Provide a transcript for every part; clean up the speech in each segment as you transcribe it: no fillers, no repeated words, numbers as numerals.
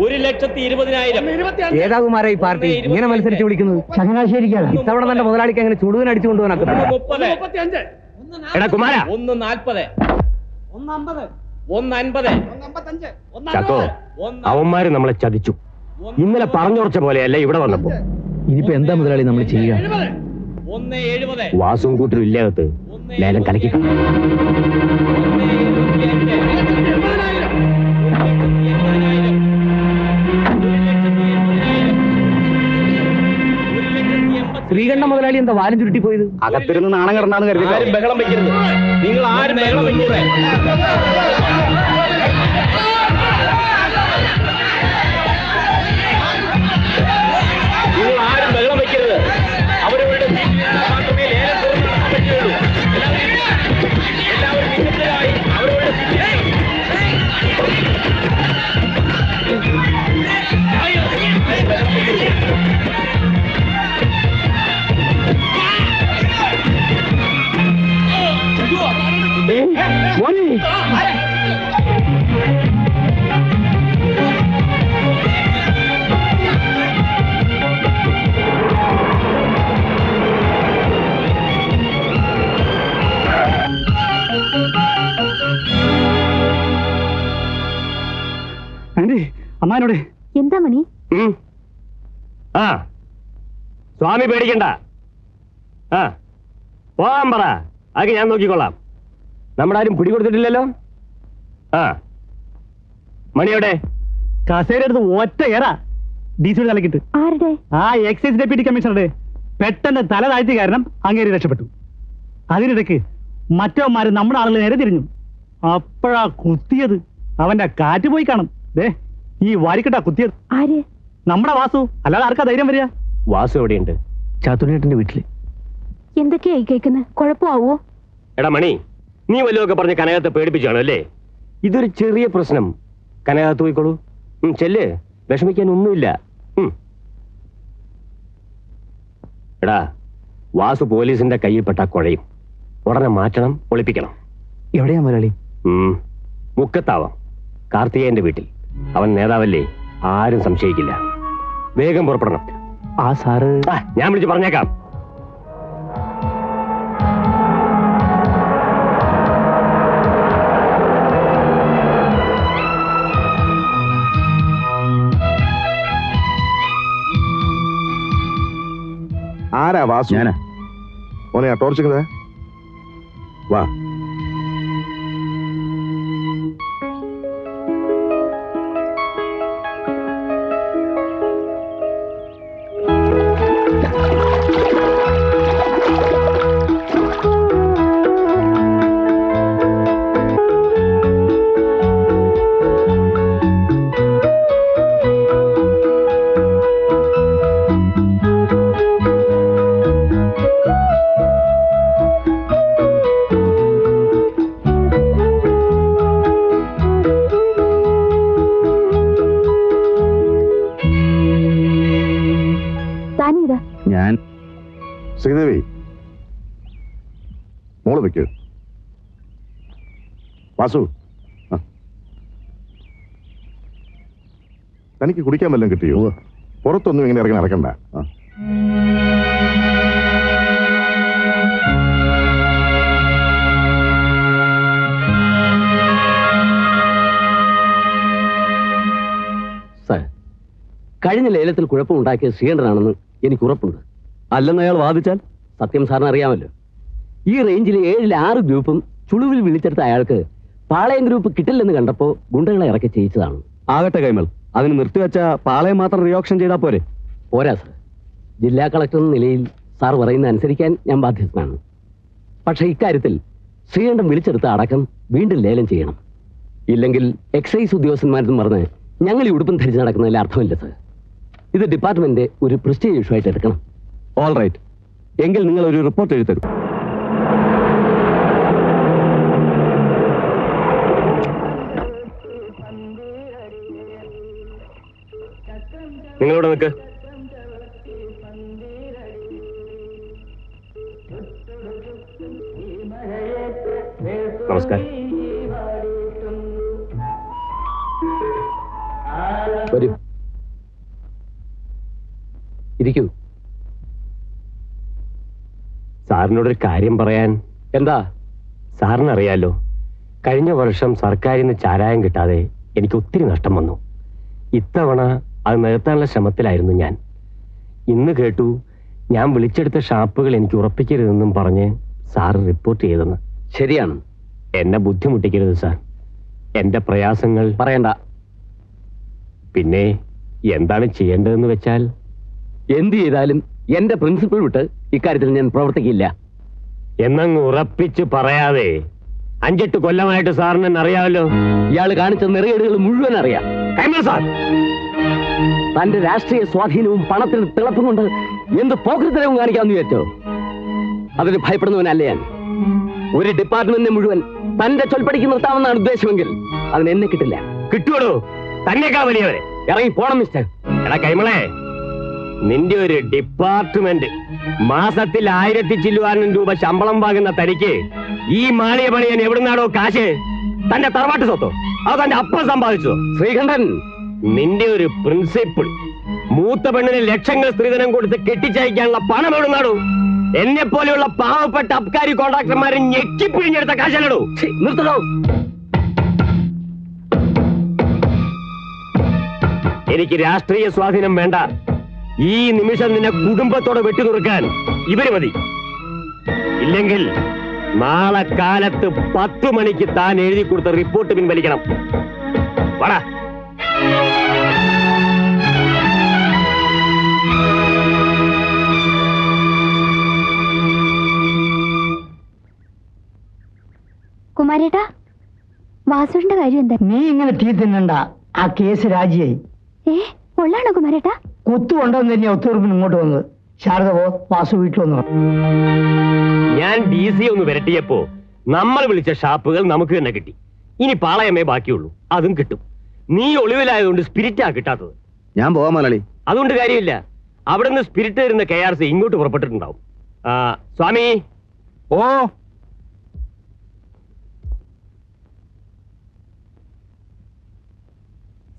1,20,000. ഏതാകുമാരാ ഈ പാർട്ടി ഇങ്ങനെ മത്സരിച്ച് വിളിക്കുന്നത്? ചങ്ങനാശ്ശേരിക്കാണ്. ഇത്തവണ തന്നെ മുതലാളിക്ക് അങ്ങനെ ചുടുവിന് അടിച്ചു കൊണ്ടുപോകാൻ. എടാ കുമാര, 1,40, 1,50, ചക്കോ, അവന്മാര് നമ്മളെ ചതിച്ചു. ഇന്നലെ പറഞ്ഞുറച്ച പോലെയല്ല ഇവിടെ വന്നപ്പോ. ഇനിയിപ്പോ എന്താ മുതലാളി നമ്മൾ ചെയ്യുക? 1,70, വാസും കൂട്ടരും ഇല്ലാകത്ത് ലേലം കലക്കി. 1,80,000. ശ്രീകണ്ഠ മുതലാളി എന്താ വാലും ചുരുട്ടി പോയത്? അകത്തിരുന്ന് നാണം കിടന്നാന്ന് കരുതി. ആരും ബഹളം വെക്കരുത്. നിങ്ങൾ ആരും ബഹളം വെക്കരുത്. നിങ്ങൾ ആരും ബഹളം വെക്കരുത്. അവരവരുടെ മാത്രമേ ലേലം തുറന്നാൻ പറ്റുള്ളൂ. എല്ലാവരും നിശബ്ദരായി അവരവരുടെ അമ്മാനോടെ എന്താ മണി? ആ സ്വാമി പേടിക്കണ്ട. ആ പോകാൻ പറ, അത് ഞാൻ നോക്കിക്കൊള്ളാം. നമ്മുടെ ആരും പിടികൊടുത്തിട്ടില്ലല്ലോ. ആ മണിയോടെ കസേര എടുത്ത് ഒറ്റ ഏറാ ഡീസൽ തലക്കിട്ട്. ആരുടെ? ആ എക്സൈസ് ഡെപ്യൂട്ടി കമ്മീഷണറുടെ പെട്ടെന്ന് തല താഴ്ത്തി കാരണം അങ്ങേര് രക്ഷപ്പെട്ടു. അതിനിടയ്ക്ക് മറ്റവന്മാര് നമ്മുടെ ആളുകൾ നേരെ തിരിഞ്ഞു. അപ്പോഴാ കുത്തിയത്. അവന്റെ കാറ്റ് പോയി കാണും. ദേ ഈ വാരിക്കട്ടാ കുത്തിയത്. ആര്? നമ്മുടെ വാസു. അല്ലാതെ ആർക്കാ ധൈര്യം വരിക? വാസു എവിടെയുണ്ട്? ചാത്തുണ്ണേട്ടന്റെ വീട്ടില്. എന്തൊക്കെയായി കേൾക്കുന്നത്? കുഴപ്പമാവോ? എടാ മണി, നീ വല്ലതൊക്കെ പറഞ്ഞ് കനകത്തെ പേടിപ്പിച്ചാണോ അല്ലേ? ഇതൊരു ചെറിയ പ്രശ്നം. കനകത്ത് പോയിക്കോളൂ. ചെല്ല്, വിഷമിക്കാൻ ഒന്നുമില്ല. എടാ, വാസു പോലീസിന്റെ കയ്യിൽപ്പെട്ട കുഴയും. ഉടനെ മാറ്റണം, ഒളിപ്പിക്കണം. എവിടെയാ മുതലാളി? മുക്കത്താവാം, കാർത്തികേയന്റെ വീട്ടിൽ. അവൻ നേതാവല്ലേ, ആരും സംശയിക്കില്ല. വേഗം പുറപ്പെടണം. ആ സാറ് ഞാൻ വിളിച്ച് പറഞ്ഞേക്കാം. ആരാ വാസു? ഞാനാ. മോനെ ആ ടോർച്ച് വാ. ഞാൻ ശ്രീദേവി, മോള് വെക്കൂ. വാസു, തനിക്ക് കുടിക്കാൻ വല്ലതും കിട്ടിയോ? പുറത്തൊന്നും ഇങ്ങനെ ഇറങ്ങി നടക്കണ്ട. സാർ, കഴിഞ്ഞ ലേലത്തിൽ കുഴപ്പമുണ്ടാക്കിയ ശ്രീകണ്ഠനാണെന്ന് എനിക്ക് ഉറപ്പുണ്ട്. അല്ലെന്ന് അയാൾ വാദിച്ചാൽ? സത്യം സാറിന് അറിയാമല്ലോ. ഈ റേഞ്ചിലെ 7-6 ഗ്രൂപ്പും ചുളുവിൽ വിളിച്ചെടുത്ത അയാൾക്ക് പാളയം ഗ്രൂപ്പ് കിട്ടില്ലെന്ന് കണ്ടപ്പോ ഗുണ്ടകളെ ഇറക്കി ചെയ്യിച്ചതാണ്. ആകട്ടെ കൈമൾ, അതിന് നിർത്തിവെച്ച പാളയം മാത്രം റിയോക്ഷൻ ചെയ്താൽ പോരെ? പോരാ സാർ. ജില്ലാ കളക്ടർ എന്ന നിലയിൽ സാർ പറയുന്ന അനുസരിക്കാൻ ഞാൻ ബാധ്യസ്ഥനാണ്. പക്ഷേ ഇക്കാര്യത്തിൽ ശ്രീകണ്ഠൻ വിളിച്ചെടുത്ത അടക്കം വീണ്ടും ലേലം ചെയ്യണം. ഇല്ലെങ്കിൽ എക്സൈസ് ഉദ്യോഗസ്ഥന്മാരെന്ന് പറഞ്ഞ് ഞങ്ങൾ ഈ ഉടുപ്പും ധരിച്ച് നടക്കുന്നതിൽ അർത്ഥമില്ല സാർ. ഇത് ഡിപ്പാർട്ട്മെന്റ് ഒരു പ്രസ്റ്റീജ് ഇഷ്യൂ ആയിട്ട് എടുക്കണം. ഓൾ റൈറ്റ്, എങ്കിൽ നിങ്ങൾ ഒരു റിപ്പോർട്ട് എഴുതരും. നിങ്ങളിവിടെ നിൽക്ക്. നമസ്കാരം. വരൂ. ഇരിക്കൂ. സാറിനോടൊരു കാര്യം പറയാൻ. എന്താ? സാറിനറിയാലോ, കഴിഞ്ഞ വർഷം സർക്കാരിൽ നിന്ന് ചാരായം കിട്ടാതെ എനിക്ക് ഒത്തിരി നഷ്ടം വന്നു. ഇത്തവണ അത് നികത്താനുള്ള ശ്രമത്തിലായിരുന്നു ഞാൻ. ഇന്ന് കേട്ടു ഞാൻ വിളിച്ചെടുത്ത ഷാപ്പുകൾ എനിക്ക് ഉറപ്പിക്കരുതെന്നും പറഞ്ഞ് സാറ് റിപ്പോർട്ട് ചെയ്തെന്ന്. ശരിയാണ്. എന്നെ ബുദ്ധിമുട്ടിക്കരുത് സാർ. എന്റെ പ്രയാസങ്ങൾ പറയണ്ട. പിന്നെ എന്താണ് ചെയ്യേണ്ടതെന്ന് വെച്ചാൽ? എന്ത് ചെയ്താലും എന്റെ പ്രിൻസിപ്പിൾ വിട്ട് ഇക്കാര്യത്തിൽ ഞാൻ പ്രവർത്തിക്കില്ല. എന്നങ്ങ് ഉറപ്പിച്ച് പറയാതെ. 5-8 കൊല്ലമായിട്ട് സാറിന് എന്നെ അറിയാമല്ലോ. ഇയാൾ കാണിച്ച നെറുകേടുകൾ മുഴുവൻ അറിയാം. കൈമൾ സാർ, തന്റെ രാഷ്ട്രീയ സ്വാധീനവും പണത്തിന് തിളപ്പും കൊണ്ട് എന്ത് പോക്രിത്തരവും കാണിക്കാമെന്ന് വിചാരിച്ചോ? അതിന് ഭയപ്പെടുന്നവനല്ല ഞാൻ. ഒരു ഡിപ്പാർട്ട്മെന്റിനെ മുഴുവൻ തന്റെ ചൊൽപ്പടിക്ക് നിർത്താമെന്നാണ് ഉദ്ദേശമെങ്കിൽ അതിന് എന്നെ കിട്ടില്ല. കിട്ടുവോ? തന്നെക്കാ വലിയവരെ ഇറങ്ങി പോണം മിസ്റ്റർ. എടാ കൈമളെ, നിന്റെ ഒരു ഡിപ്പാർട്ട്മെന്റ് മാസത്തിൽ 1000 ചില്ലുവാനും രൂപ ശമ്പളം വാങ്ങുന്ന തനിക്ക് ഈ മാളിക പണിയാൻ എവിടുന്നാടോ കാശ്? തന്റെ തറവാട്ട് സ്വത്തോ അത് തന്റെ അപ്പം സമ്പാദിച്ചോ? ശ്രീകണ്ഠൻ, നിന്റെ ഒരു പ്രിൻസിപ്പിൾ മൂത്ത പെണ്ണിന് ലക്ഷങ്ങൾ സ്ത്രീധനം കൊടുത്ത് കെട്ടിച്ചയക്കാനുള്ള പണം എവിടുന്നാടോ? എന്നെ പോലെയുള്ള പാവപ്പെട്ട അബ്കാരി കോൺട്രാക്ടർമാരെ ഞെക്കിപ്പിഴിഞ്ഞെടുത്ത കാശല്ലടോ. നിർത്തണോ? എനിക്ക് രാഷ്ട്രീയ സ്വാധീനം വേണ്ട. ഈ നിമിഷം നിന്നെ കുടുംബത്തോടെ വെട്ടിനുറുക്കാൻ ഇവര് മതി. ഇല്ലെങ്കിൽ നാളെ കാലത്ത് 10 മണിക്ക് താൻ എഴുതി കൊടുത്ത റിപ്പോർട്ട് പിൻവലിക്കണം. വാടാ. കുമാരേട്ടാ, വാസുവിന്റെ കാര്യം എന്താ? നീ ഇങ്ങനെ തീ തിന്നണ്ട. ആ കേസ് രാജിയായി. കൊള്ളാണോ കുമാരേട്ടാ? കുത്തുകൊണ്ടോന്ന് തന്നെയാ ഒത്തുതീർപ്പിന് ഇങ്ങോട്ട് വന്നത്. ശാരദ പോ, വാസു വീട്ടിൽ വന്നു. ഞാൻ DC ഒന്ന് വരട്ടിയപ്പോ നമ്മൾ വിളിച്ച ഷാപ്പുകൾ നമുക്ക് തന്നെ കിട്ടി. ഇനി പാളയമേ ബാക്കിയുള്ളൂ, അതും കിട്ടും. നീ ഒളിവിലായതുകൊണ്ട് സ്പിരിറ്റാ കിട്ടാത്തത്. ഞാൻ പോവാൻ മലയാളി. അതുകൊണ്ട് കാര്യമില്ല. അവിടെ നിന്ന് സ്പിരിറ്റ് വരുന്ന KRC ഇങ്ങോട്ട് പുറപ്പെട്ടിട്ടുണ്ടാവും. സ്വാമി. ഓ,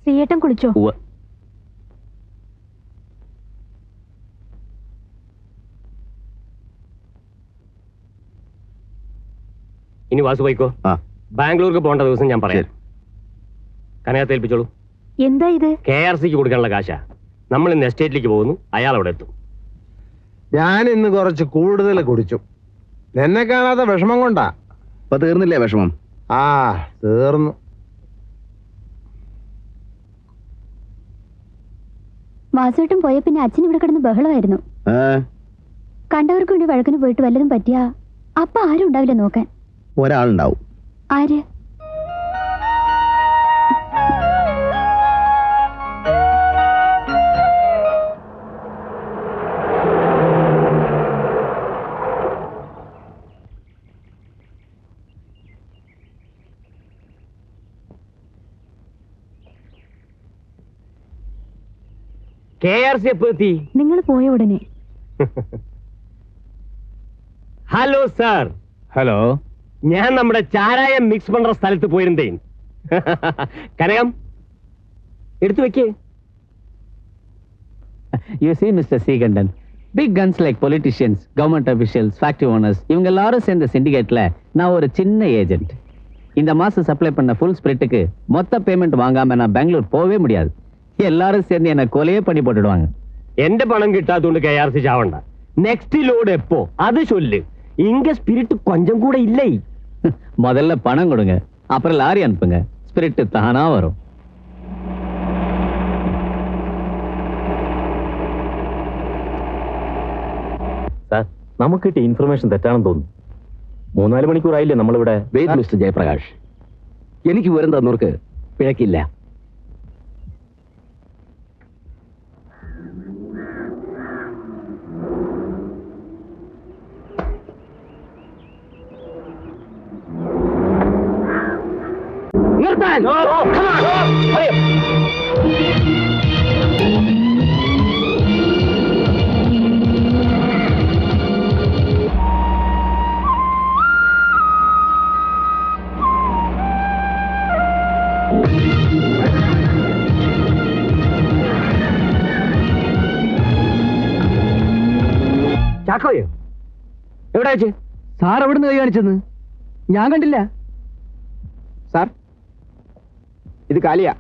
ശ്രീയേട്ടൻ കുളിച്ചോ? ഇനി വാസു പോയിക്കോ. ബാംഗ്ലൂർക്ക് പോകേണ്ട ദിവസം ഞാൻ പറയാം. കനകത്തെ ഏൽപ്പിച്ചോളൂ. എന്താ ഇത്? KRCക്ക് കൊടുക്കാനുള്ള കാശാ. നമ്മൾ ഇന്ന് എസ്റ്റേറ്റിലേക്ക് പോകുന്നു, അയാൾ അവിടെ എത്തും. ഞാൻ ഇന്ന് കുറച്ച് കൂടുതൽ കുടിച്ചു. എന്നെ കാണാത്ത വിഷമം കൊണ്ടാ. ഇപ്പൊ തീർന്നില്ലേ വിഷമം? ആ, തീർന്നു. വാസുവേട്ടൻ പോയ പിന്നെ അച്ഛൻ ഇവിടെ കിടന്ന് ബഹളമായിരുന്നു. കണ്ടവർക്ക് വേണ്ടി വഴക്കിന് പോയിട്ട് വല്ലതും പറ്റിയാ അപ്പ ആരും ഉണ്ടാവില്ല നോക്കാൻ. ഒരാളുണ്ടാവും. ആര്? KRC എപ്പോ എത്തി? നിങ്ങൾ പോയ ഉടനെ. Hello sir. ഹലോ. ഞാൻ നമ്മുടെ ചാരായം മിക്സ് പண்ற സ്ഥലത്ത് പോയിരുന്നേൻ. കനകം എടുത്തു വെക്കേ. You see, Mr. Srikandan, big guns like politicians, government officials, factory owners, இவங்க எல்லாரும் சேர்ந்த சிண்டிகேட்ல நான் ஒரு சின்ன ஏஜென்ட். இந்த மாசம் சப்ளை பண்ண ஃபுல் ஸ்பிரிட்டுக்கு மொத்த பேமெண்ட் வாங்காம நான் பெங்களூர் போவே முடியாது. எல்லாரும் சேர்ந்து என்ன கொலையே பண்ணி போட்டுடுவாங்க. എന്റെ പണം കിട്ടാത്തതുകൊണ്ട് KRC ചാവണ്ട. നെക്സ്റ്റ് ലോഡ് എപ്പോ അത് ചൊല്ല്. ഇங்க സ്പിരിറ്റ് கொஞ்சம் கூட இல்லை. முதல்ல பணம் கொடுங்க, அப்புறம் லாரி அனுப்புங்க. ஸ்பிரிட் தானா வரும். സാർ, നമുക്ക് കിട്ടിയ ഇൻഫർമേഷൻ തെറ്റാണെന്ന് തോന്നുന്നു. 3-4 മണിക്കൂറായില്ലേ നമ്മളിവിടെ. വെയിറ്റ് മിസ്റ്റർ ജയപ്രകാശ്, എനിക്ക് വിവരം തന്നവർക്ക് പിഴക്കില്ല. നിർത്താൻ! ചാക്കോയോ എവിടെ വെച്ച്? സാർ എവിടുന്ന് കൈ കാണിച്ചെന്ന് ഞാൻ കണ്ടില്ല. സാർ ഇത് കാലിയാ.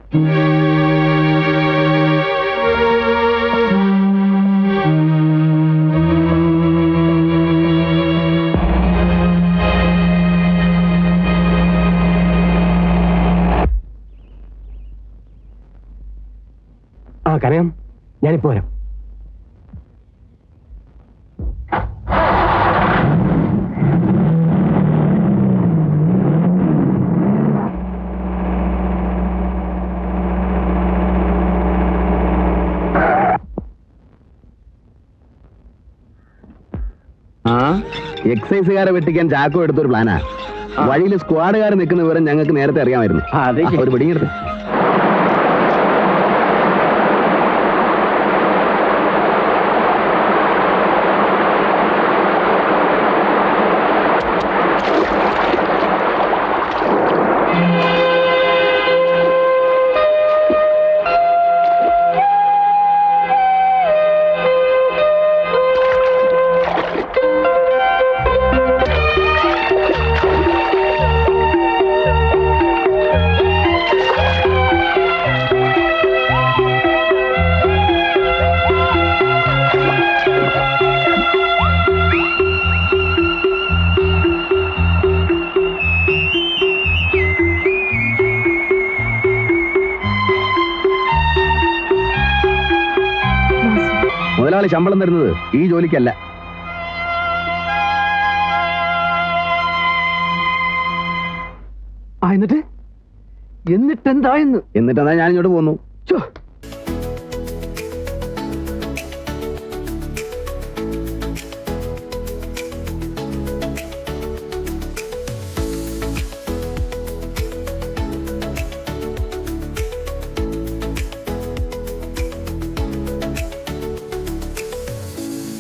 ആ കനകം, ഞാനിപ്പോ വരാം. ആ എക്സൈസുകാരെ വെട്ടിക്കാൻ ചാക്കോ എടുത്തൊരു പ്ലാനാ. വഴിയിൽ സ്ക്വാഡുകാർ നിൽക്കുന്ന വിവരം ഞങ്ങൾക്ക് നേരത്തെ അറിയാമായിരുന്നു. ഒരു പിടിയെടുത്ത് മുതലാളി ശമ്പളം തരുന്നത് ഈ ജോലിക്കല്ല. എന്നിട്ടെന്തായെന്ന് എന്നിട്ടെന്താ ഞാൻ ഇങ്ങോട്ട് പോന്നു.